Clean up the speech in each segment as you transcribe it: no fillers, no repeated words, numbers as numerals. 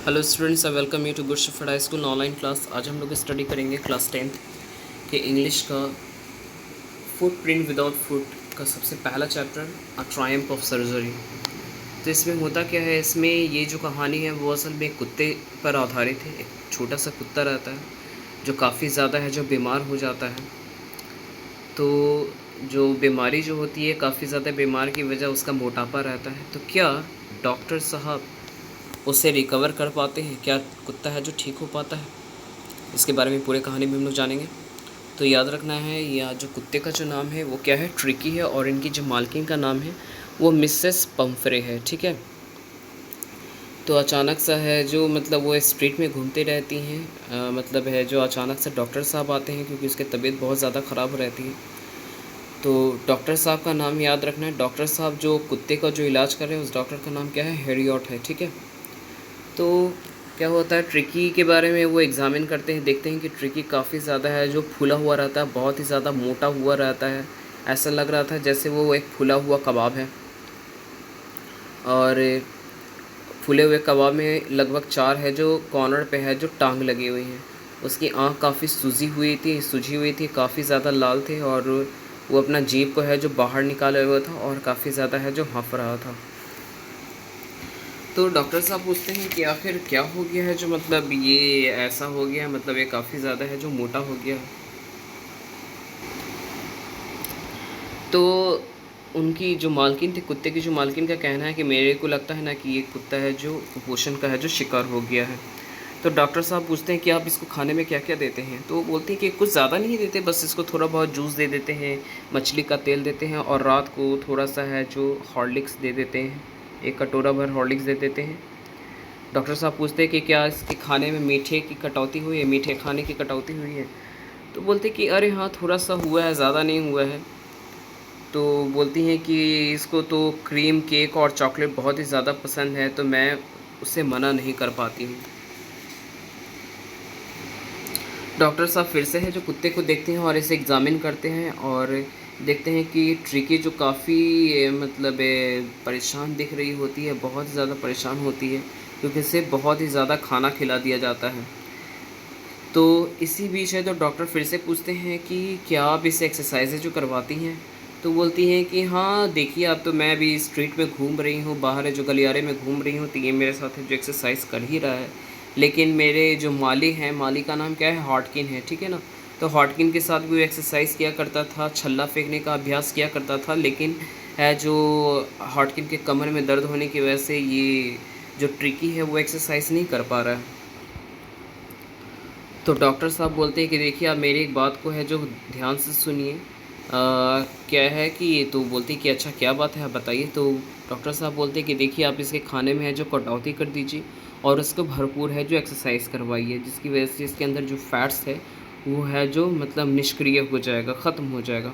Hello students, I welcome you to Good Shepherd High School online class. आज हम लोग study करेंगे class 10th के इंग्लिश का फुटप्रिंट विदाउट फुट का सबसे पहला chapter a Triumph of surgery. तो इसमें होता क्या है, इसमें ये जो कहानी है वो असल में एक कुत्ते पर आधारित है। एक छोटा सा कुत्ता रहता है जो काफ़ी ज़्यादा है जो बीमार हो जाता है। तो जो बीमारी जो होती है, काफ़ी ज़्यादा बीमार की वजह उसका मोटापा रहता है। तो क्या डॉक्टर साहब उसे रिकवर कर पाते हैं? क्या कुत्ता है जो ठीक हो पाता है? इसके बारे में पूरे कहानी में हम लोग जानेंगे। तो याद रखना है, या जो कुत्ते का जो नाम है वो क्या है, ट्रिकी है, और इनकी जो मालकिन का नाम है वो मिसेस पम्फ्रे है। ठीक है। तो अचानक सा है जो मतलब वो स्ट्रीट में घूमते रहती हैं, मतलब है जो अचानक से डॉक्टर साहब आते हैं क्योंकि उसकी तबीयत बहुत ज़्यादा ख़राब रहती है। तो डॉक्टर साहब का नाम याद रखना है। डॉक्टर साहब जो कुत्ते का जो इलाज कर रहे हैं उस डॉक्टर का नाम क्या है, हेरियट है। ठीक है। तो क्या होता है, ट्रिकी के बारे में वो एग्ज़ामिन करते हैं, देखते हैं कि ट्रिकी काफ़ी ज़्यादा है जो फूला हुआ रहता है, बहुत ही ज़्यादा मोटा हुआ रहता है। ऐसा लग रहा था जैसे वो एक फूला हुआ कबाब है। और फूले हुए कबाब में लगभग 4 है जो कॉर्नर पे है जो टांग लगी हुई हैं। उसकी आँख काफ़ी सूजी हुई थी, काफ़ी ज़्यादा लाल थे, और वो अपना जीभ को है जो बाहर निकाले हुआ था और काफ़ी ज़्यादा है जो हाँफ रहा था। तो डॉक्टर साहब पूछते हैं कि आखिर क्या हो गया है जो मतलब ये ऐसा हो गया है, मतलब ये काफ़ी ज़्यादा है जो मोटा हो गया है। तो उनकी जो मालकिन थी, कुत्ते की जो मालकिन का कहना है कि मेरे को लगता है ना कि ये कुत्ता है जो कुपोषण का है जो शिकार हो गया है। तो डॉक्टर साहब पूछते हैं कि आप इसको खाने में क्या क्या देते हैं? तो वो बोलते हैं कि कुछ ज़्यादा नहीं देते, बस इसको थोड़ा बहुत जूस दे देते हैं, मछली का तेल देते हैं, और रात को थोड़ा सा है जो हॉर्लिक्स दे देते हैं, 1 कटोरा भर हॉर्लिक्स दे देते हैं। डॉक्टर साहब पूछते हैं कि क्या इसके खाने में मीठे की कटौती हुई है, मीठे खाने की कटौती हुई है? तो बोलते हैं कि अरे हाँ, थोड़ा सा हुआ है, ज़्यादा नहीं हुआ है। तो बोलती हैं कि इसको तो क्रीम केक और चॉकलेट बहुत ही ज़्यादा पसंद है, तो मैं उसे मना नहीं कर पाती हूँ। डॉक्टर साहब फिर से है जो कुत्ते को देखते हैं और इसे एग्ज़ामिन करते हैं, और देखते हैं कि ट्रिकी जो काफ़ी मतलब परेशान दिख रही होती है, बहुत ज़्यादा परेशान होती है क्योंकि इसे बहुत ही ज़्यादा खाना खिला दिया जाता है। तो इसी बीच है तो डॉक्टर फिर से पूछते हैं कि क्या आप इसे एक्सरसाइज़ें जो करवाती हैं? तो बोलती हैं कि हाँ, देखिए अब तो मैं अभी स्ट्रीट में घूम रही हूँ, बाहर है जो गलियारे में घूम रही हूँ, तो ये मेरे साथ है जो एक्सरसाइज़ कर ही रहा है। लेकिन मेरे जो माली हैं, माली का नाम क्या है, हॉटकिन है, ठीक है ना? तो हॉटकिन के साथ भी वो एक्सरसाइज़ किया करता था, छल्ला फेंकने का अभ्यास किया करता था, लेकिन है जो हॉटकिन के कमर में दर्द होने की वजह से ये जो ट्रिकी है वो एक्सरसाइज़ नहीं कर पा रहा है। तो डॉक्टर साहब बोलते हैं कि देखिए आप मेरी एक बात को है जो ध्यान से सुनिए। क्या है कि ये, तो बोलती है कि अच्छा क्या बात है आप बताइए। तो डॉक्टर साहब बोलते हैं कि देखिए आप इसके खाने में है जो कटौती कर दीजिए, और उसको भरपूर है जो एक्सरसाइज करवाइए, जिसकी वजह से इसके अंदर जो फैट्स है वो है जो मतलब निष्क्रिय हो जाएगा, ख़त्म हो जाएगा।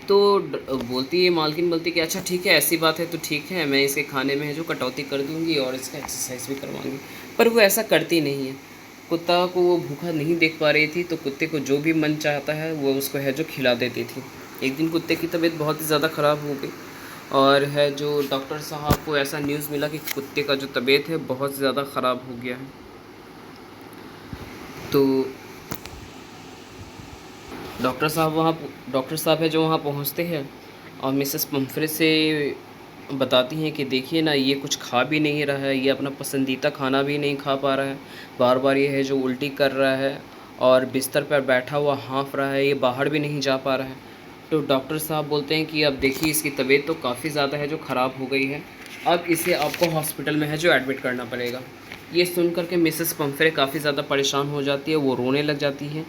तो बोलती है मालकिन, बोलती है कि अच्छा ठीक है, ऐसी बात है तो ठीक है, मैं इसके खाने में है जो कटौती कर दूँगी और इसका एक्सरसाइज भी करवाऊँगी। पर वो ऐसा करती नहीं है। कुत्ता को वो भूखा नहीं देख पा रही थी, तो कुत्ते को जो भी मन चाहता है वो उसको है जो खिला देती थी। एक दिन कुत्ते की तबीयत बहुत ही ज़्यादा ख़राब हो गई, और है जो डॉक्टर साहब को ऐसा न्यूज़ मिला कि कुत्ते का जो तबीयत है बहुत ज़्यादा ख़राब हो गया है। तो डॉक्टर साहब है जो वहाँ पहुँचते हैं, और मिसेस पम्फ्रे से बताती हैं कि देखिए ना, ये कुछ खा भी नहीं रहा है, ये अपना पसंदीदा खाना भी नहीं खा पा रहा है, बार बार ये है जो उल्टी कर रहा है, और बिस्तर पर बैठा हुआ हाँफ रहा है, ये बाहर भी नहीं जा पा रहा है। तो डॉक्टर साहब बोलते हैं कि अब देखिए इसकी तबीयत तो काफ़ी ज़्यादा है जो ख़राब हो गई है, अब इसे आपको हॉस्पिटल में है जो एडमिट करना पड़ेगा। ये सुन कर के मिसेस पम्फ्रे काफ़ी ज़्यादा परेशान हो जाती है, वो रोने लग जाती है,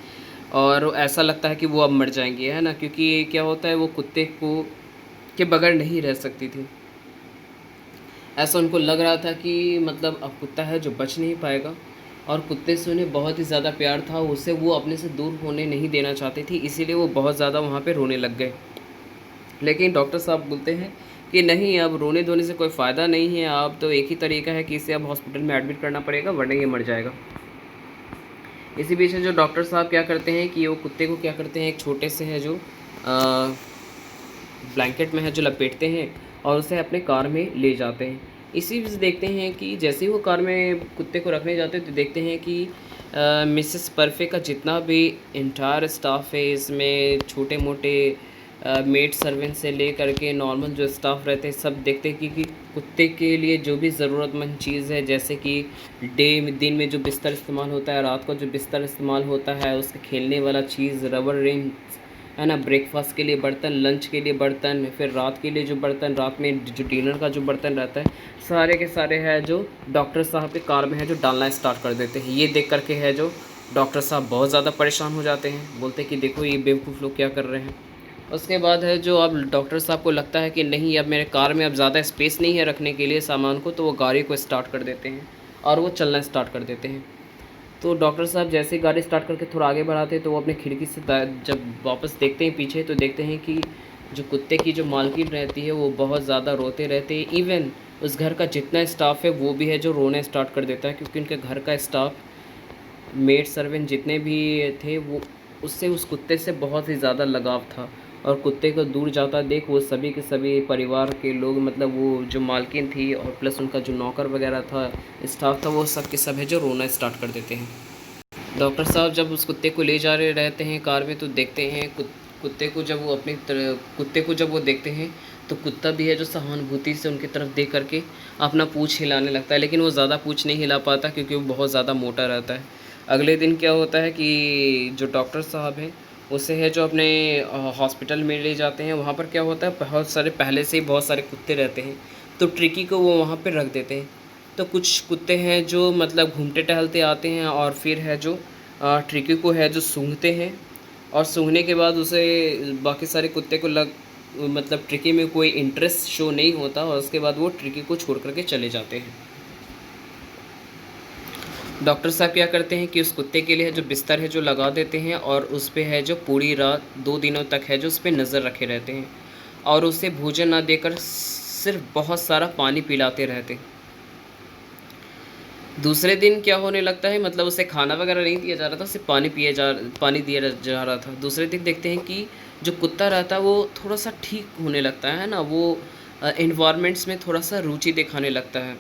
और ऐसा लगता है कि वो अब मर जाएंगी, है ना, क्योंकि क्या होता है वो कुत्ते को के बगैर नहीं रह सकती थी। ऐसा उनको लग रहा था कि मतलब अब कुत्ता है जो बच नहीं पाएगा, और कुत्ते से उन्हें बहुत ही ज़्यादा प्यार था, उसे वो अपने से दूर होने नहीं देना चाहती थी, इसीलिए वो बहुत ज़्यादा वहाँ पे रोने लग गए। लेकिन डॉक्टर साहब बोलते हैं कि नहीं, अब रोने धोने से कोई फ़ायदा नहीं है, अब तो एक ही तरीका है कि इसे अब हॉस्पिटल में एडमिट करना पड़ेगा, वरना ये मर जाएगा। इसी बीच जो डॉक्टर साहब क्या करते हैं कि वो कुत्ते को क्या करते हैं, एक छोटे से है जो ब्लैंकेट में है जो लपेटते हैं, और उसे अपने कार में ले जाते हैं। इसी बीच देखते हैं कि जैसे ही वो कार में कुत्ते को रखने जाते हैं तो देखते हैं कि मिसेस परफे का जितना भी इंटायर स्टाफ है इसमें छोटे मोटे मेड सर्वेंट से ले करके नॉर्मल जो स्टाफ रहते हैं सब देखते हैं कि कुत्ते के लिए जो भी ज़रूरतमंद चीज़ है, जैसे कि दिन में जो बिस्तर इस्तेमाल होता है, रात को जो बिस्तर इस्तेमाल होता है, उसके खेलने वाला चीज़, रबर रिंग है ना, ब्रेकफास्ट के लिए बर्तन, लंच के लिए बर्तन, फिर रात के लिए जो बर्तन, रात में जो डिनर का जो बर्तन रहता है, सारे के सारे है जो डॉक्टर साहब के कार में है जो डालना स्टार्ट कर देते हैं। ये देख करके है जो डॉक्टर साहब बहुत ज़्यादा परेशान हो जाते हैं, बोलते हैं कि देखो ये बेवकूफ़ लोग क्या कर रहे हैं। उसके बाद है जो अब डॉक्टर साहब को लगता है कि नहीं, अब मेरे कार में अब ज़्यादा स्पेस नहीं है रखने के लिए सामान को, तो वो गाड़ी को स्टार्ट कर देते हैं और वो चलना स्टार्ट कर देते हैं। तो डॉक्टर साहब जैसे ही गाड़ी स्टार्ट करके थोड़ा आगे बढ़ाते हैं तो वो अपने खिड़की से जब वापस देखते हैं पीछे तो देखते हैं कि जो कुत्ते की जो मालकिन रहती है वो बहुत ज़्यादा रोते रहते हैं। इवन उस घर का जितना स्टाफ है वो भी है जो रोने स्टार्ट कर देता है, क्योंकि उनके घर का स्टाफ, मेड सर्वेंट जितने भी थे, वो उससे उस कुत्ते से बहुत ही ज़्यादा लगाव था। और कुत्ते को दूर जाता देख वो सभी के सभी परिवार के लोग, मतलब वो जो मालकिन थी और प्लस उनका जो नौकर वगैरह था, स्टाफ था, वो सब के सब है जो रोना स्टार्ट कर देते हैं। डॉक्टर साहब जब उस कुत्ते को ले जा रहे रहते हैं कार में तो देखते हैं कुत्ते को जब वो कुत्ते को जब वो देखते हैं तो कुत्ता भी है जो सहानुभूति से उनकी तरफ देख करके अपना पूँछ हिलाने लगता है, लेकिन वो ज़्यादा पूँछ नहीं हिला पाता क्योंकि वो बहुत ज़्यादा मोटा रहता है। अगले दिन क्या होता है कि जो डॉक्टर साहब हैं उसे है जो अपने हॉस्पिटल में ले जाते हैं। वहाँ पर क्या होता है, बहुत सारे पहले से ही बहुत सारे कुत्ते रहते हैं, तो ट्रिकी को वो वहाँ पर रख देते हैं। तो कुछ कुत्ते हैं जो मतलब घूमते टहलते आते हैं और फिर है जो ट्रिकी को है जो सूंघते हैं, और सूंघने के बाद उसे बाकी सारे कुत्ते को मतलब ट्रिकी में कोई इंटरेस्ट शो नहीं होता, और उसके बाद वो ट्रिकी को छोड़ करके चले जाते हैं। डॉक्टर साहब क्या करते हैं कि उस कुत्ते के लिए जो बिस्तर है जो लगा देते हैं और उस पर है जो पूरी रात 2 दिनों तक है जो उस पर नज़र रखे रहते हैं और उसे भोजन ना देकर सिर्फ बहुत सारा पानी पिलाते रहते हैं। दूसरे दिन क्या होने लगता है, मतलब उसे खाना वगैरह नहीं दिया जा रहा था, सिर्फ पानी दिया जा रहा था। दूसरे दिन देखते हैं कि जो कुत्ता रहता है वो थोड़ा सा ठीक होने लगता है ना, वो इन्वायरमेंट्स में थोड़ा सा रुचि दिखाने लगता है।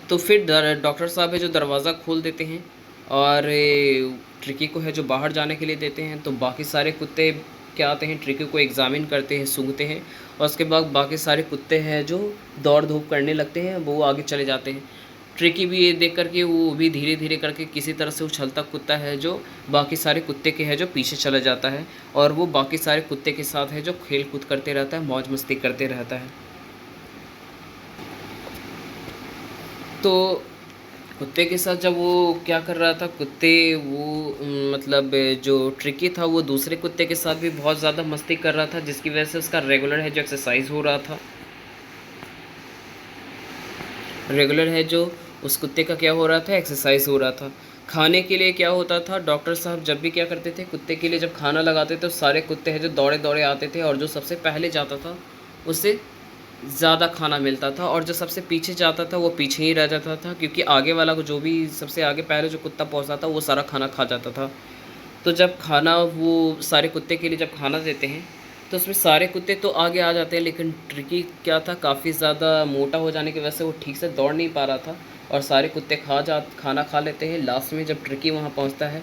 तो फिर डॉक्टर साहब है जो दरवाज़ा खोल देते हैं और ट्रिकी को है जो बाहर जाने के लिए देते हैं। तो बाकी सारे कुत्ते क्या आते हैं, ट्रिकी को एग्ज़ामिन करते हैं, सूंघते हैं, और उसके बाद बाकी सारे कुत्ते हैं जो दौड़ धूप करने लगते हैं, वो आगे चले जाते हैं। ट्रिकी भी ये देख करके वो भी धीरे धीरे करके किसी तरह से उछलता कुत्ता है जो बाकी सारे कुत्ते के है जो पीछे चला जाता है, और वो बाकी सारे कुत्ते के साथ है जो खेल कूद करते रहता है, मौज मस्ती करते रहता है। तो कुत्ते के साथ जब वो क्या कर रहा था, मतलब जो ट्रिकी था वो दूसरे कुत्ते के साथ भी बहुत ज़्यादा मस्ती कर रहा था, जिसकी वजह से उसका रेगुलर है जो एक्सरसाइज हो रहा था। रेगुलर है जो उस कुत्ते का क्या हो रहा था, एक्सरसाइज हो रहा था। खाने के लिए क्या होता था, डॉक्टर साहब जब भी क्या करते थे, कुत्ते के लिए जब खाना लगाते थे तो सारे कुत्ते हैं जो दौड़े दौड़े आते थे, और जो सबसे पहले जाता था उससे ज़्यादा खाना मिलता था, और जो सबसे पीछे जाता था वो पीछे ही रह जाता था, क्योंकि आगे वाला को जो भी सबसे आगे पहले जो कुत्ता पहुंचता था वो सारा खाना खा जाता था। तो जब खाना वो सारे कुत्ते के लिए जब खाना देते हैं तो उसमें सारे कुत्ते तो आगे आ जाते हैं, लेकिन ट्रिकी क्या था, काफ़ी ज़्यादा मोटा हो जाने की वजह से वो ठीक से दौड़ नहीं पा रहा था, और सारे कुत्ते खाना खा लेते हैं। लास्ट में जब ट्रिकी वहाँ पहुँचता है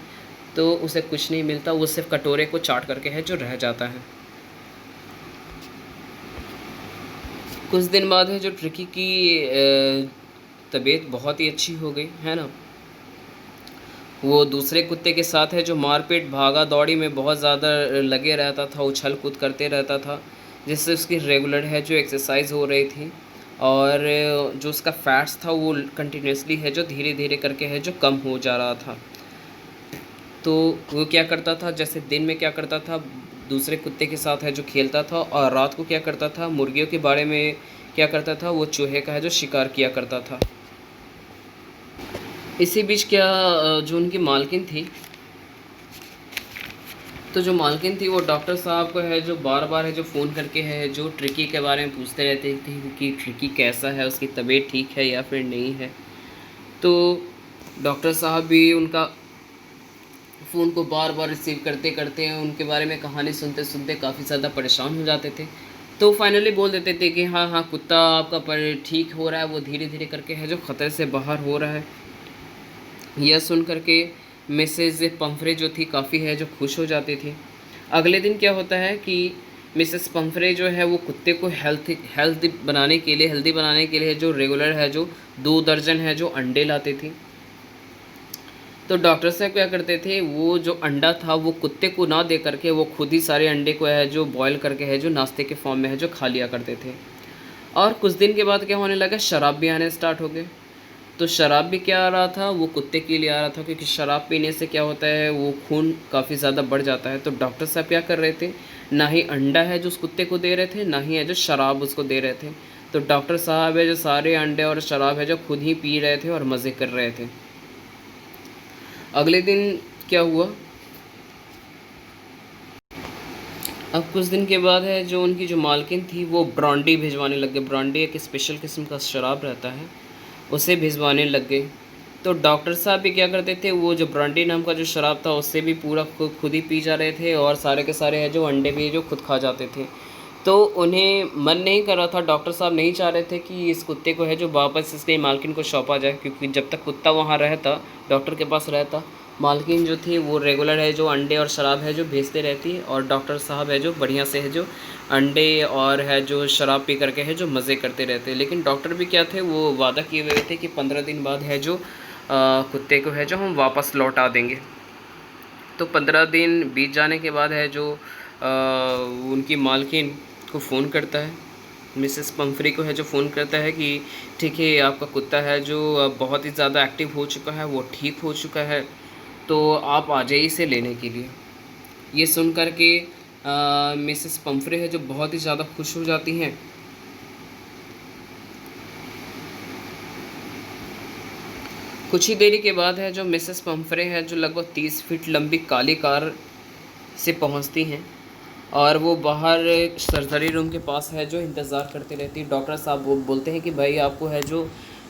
तो उसे कुछ नहीं मिलता, वो सिर्फ कटोरे को चाट करके है जो रह जाता है। कुछ दिन बाद है जो ट्रिकी की तबीयत बहुत ही अच्छी हो गई है ना, वो दूसरे कुत्ते के साथ है जो मारपीट भागा दौड़ी में बहुत ज़्यादा लगे रहता था, उछल कूद करते रहता था, जिससे उसकी रेगुलर है जो एक्सरसाइज हो रही थी, और जो उसका फैट्स था वो कंटिन्यूसली है जो धीरे धीरे करके है जो कम हो जा रहा था। तो वो क्या करता था, जैसे दिन में क्या करता था, दूसरे कुत्ते के साथ है जो खेलता था, और रात को क्या करता था, मुर्गियों के बारे में क्या करता था, वो चूहे का है जो शिकार किया करता था। इसी बीच क्या जो उनकी मालकिन थी, तो जो मालकिन थी वो डॉक्टर साहब को है जो बार बार है जो फ़ोन करके है जो ट्रिकी के बारे में पूछते रहते थे कि ट्रिकी कैसा है, उसकी तबीयत ठीक है या फिर नहीं है। तो डॉक्टर साहब भी उनका फ़ोन को बार बार रिसीव करते करते उनके बारे में कहानी सुनते सुनते काफ़ी ज़्यादा परेशान हो जाते थे। तो फाइनली बोल देते थे कि हाँ हाँ कुत्ता आपका पर ठीक हो रहा है, वो धीरे धीरे करके है जो ख़तरे से बाहर हो रहा है। यह सुन कर के मिसेज़ पंफ्रे जो थी काफ़ी है जो खुश हो जाती थी। अगले दिन क्या होता है कि मिसेस पंफ्रे जो है वो कुत्ते को हेल्दी बनाने के लिए जो रेगुलर है जो 2 दर्जन है जो अंडे लाते थे। तो डॉक्टर साहब क्या करते थे, वो जो अंडा था वो कुत्ते को ना दे करके वो खुद ही सारे अंडे को है जो बॉयल करके है जो नाश्ते के फॉर्म में है जो खा लिया करते थे। और कुछ दिन के बाद क्या होने लगा, शराब भी आने स्टार्ट हो गए। तो शराब भी क्या आ रहा था, वो कुत्ते के लिए आ रहा था, क्योंकि शराब पीने से क्या होता है वो खून काफ़ी ज़्यादा बढ़ जाता है। तो डॉक्टर साहब क्या कर रहे थे, ना ही अंडा है जो उस कुत्ते को दे रहे थे, ना ही है जो शराब उसको दे रहे थे। तो डॉक्टर साहब है जो सारे अंडे और शराब है जो खुद ही पी रहे थे और मज़े कर रहे थे। अगले दिन क्या हुआ, अब कुछ दिन के बाद है जो उनकी जो मालकिन थी वो ब्रांडी भिजवाने लग गए। ब्रांडी एक स्पेशल किस्म का शराब रहता है, उसे भिजवाने लग गए। तो डॉक्टर साहब भी क्या करते थे, वो जो ब्रांडी नाम का जो शराब था उससे भी पूरा खुद ही पी जा रहे थे और सारे के सारे है जो अंडे भी जो खुद खा जाते थे। तो उन्हें मन नहीं कर रहा था, डॉक्टर साहब नहीं चाह रहे थे कि इस कुत्ते को है जो वापस इसके मालकिन को सौंपा जाए, क्योंकि जब तक कुत्ता वहाँ रहता, डॉक्टर के पास रहता, मालकिन जो थी वो रेगुलर है जो अंडे और शराब है जो भेजते रहती, और डॉक्टर साहब है जो बढ़िया से है जो अंडे और है जो शराब पी करके है जो मज़े करते रहते। लेकिन डॉक्टर भी क्या थे, वो वादा किए हुए थे कि 15 दिन बाद है जो कुत्ते को है जो हम वापस लौटा देंगे। तो 15 दिन बीत जाने के बाद है जो उनकी मालकिन को फ़ोन करता है, मिसेस पंफ्री को है जो फ़ोन करता है कि ठीक है आपका कुत्ता है जो बहुत ही ज़्यादा एक्टिव हो चुका है, वो ठीक हो चुका है, तो आप आ जाइए इसे लेने के लिए। ये सुन कर के मिसेस पंफ्रे है जो बहुत ही ज़्यादा खुश हो जाती हैं। कुछ ही देरी के बाद है जो मिसेस पंफ्रे है जो लगभग 30 फीट लंबी काली कार से पहुंचती हैं, और वो बाहर सर्जरी रूम के पास है जो इंतज़ार करती रहती है। डॉक्टर साहब वो बोलते हैं कि भाई आपको है जो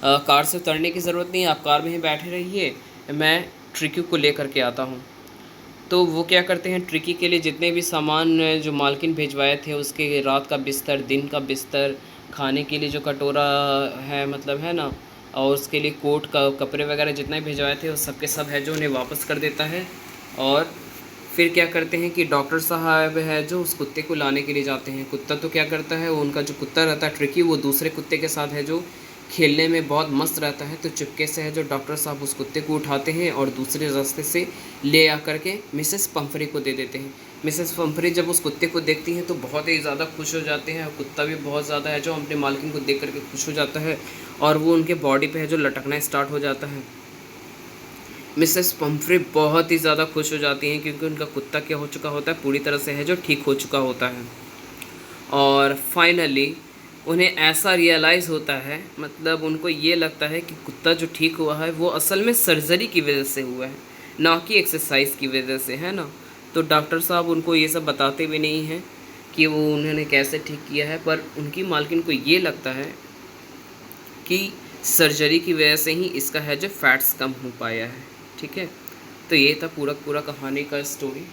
कार से उतरने की ज़रूरत नहीं है, आप कार में ही बैठे रहिए, मैं ट्रिक्यू को लेकर के आता हूँ। तो वो क्या करते हैं, ट्रिकी के लिए जितने भी सामान जो मालकिन भिजवाए थे, उसके रात का बिस्तर, दिन का बिस्तर, खाने के लिए जो कटोरा है मतलब है ना, और उसके लिए कोट का कपड़े वगैरह जितने भिजवाए थे वो सब के सब है जो उन्हें वापस कर देता है। और फिर क्या करते हैं कि डॉक्टर साहब है जो उस कुत्ते को लाने के लिए जाते हैं। कुत्ता तो क्या करता है, वो उनका जो कुत्ता रहता है ट्रिकी, वो दूसरे कुत्ते के साथ है जो खेलने में बहुत मस्त रहता है। तो चुपके से है जो डॉक्टर साहब उस कुत्ते को उठाते हैं और दूसरे रास्ते से ले आकर के मिसेस पंफ्रे को दे देते हैं। मिसेस पंफ्रे जब उस कुत्ते को देखती हैं तो बहुत ही ज़्यादा खुश हो जाते हैं, और कुत्ता भी बहुत ज़्यादा है जो अपने मालकिन को देख करके खुश हो जाता है, और वो उनके बॉडी पे है जो लटकना स्टार्ट हो जाता है। मिसेस पंफ्रे बहुत ही ज़्यादा खुश हो जाती हैं, क्योंकि उनका कुत्ता क्या हो चुका होता है, पूरी तरह से है जो ठीक हो चुका होता है। और फाइनली उन्हें ऐसा रियलाइज़ होता है, मतलब उनको ये लगता है कि कुत्ता जो ठीक हुआ है वो असल में सर्जरी की वजह से हुआ है, ना कि एक्सरसाइज की वजह से, है ना। तो डॉक्टर साहब उनको ये सब बताते भी नहीं हैं कि वो उन्होंने कैसे ठीक किया है, पर उनकी मालकिन को ये लगता है कि सर्जरी की वजह से ही इसका है जो फैट्स कम हो पाया है। ठीक है, तो ये था पूरा कहानी का स्टोरी।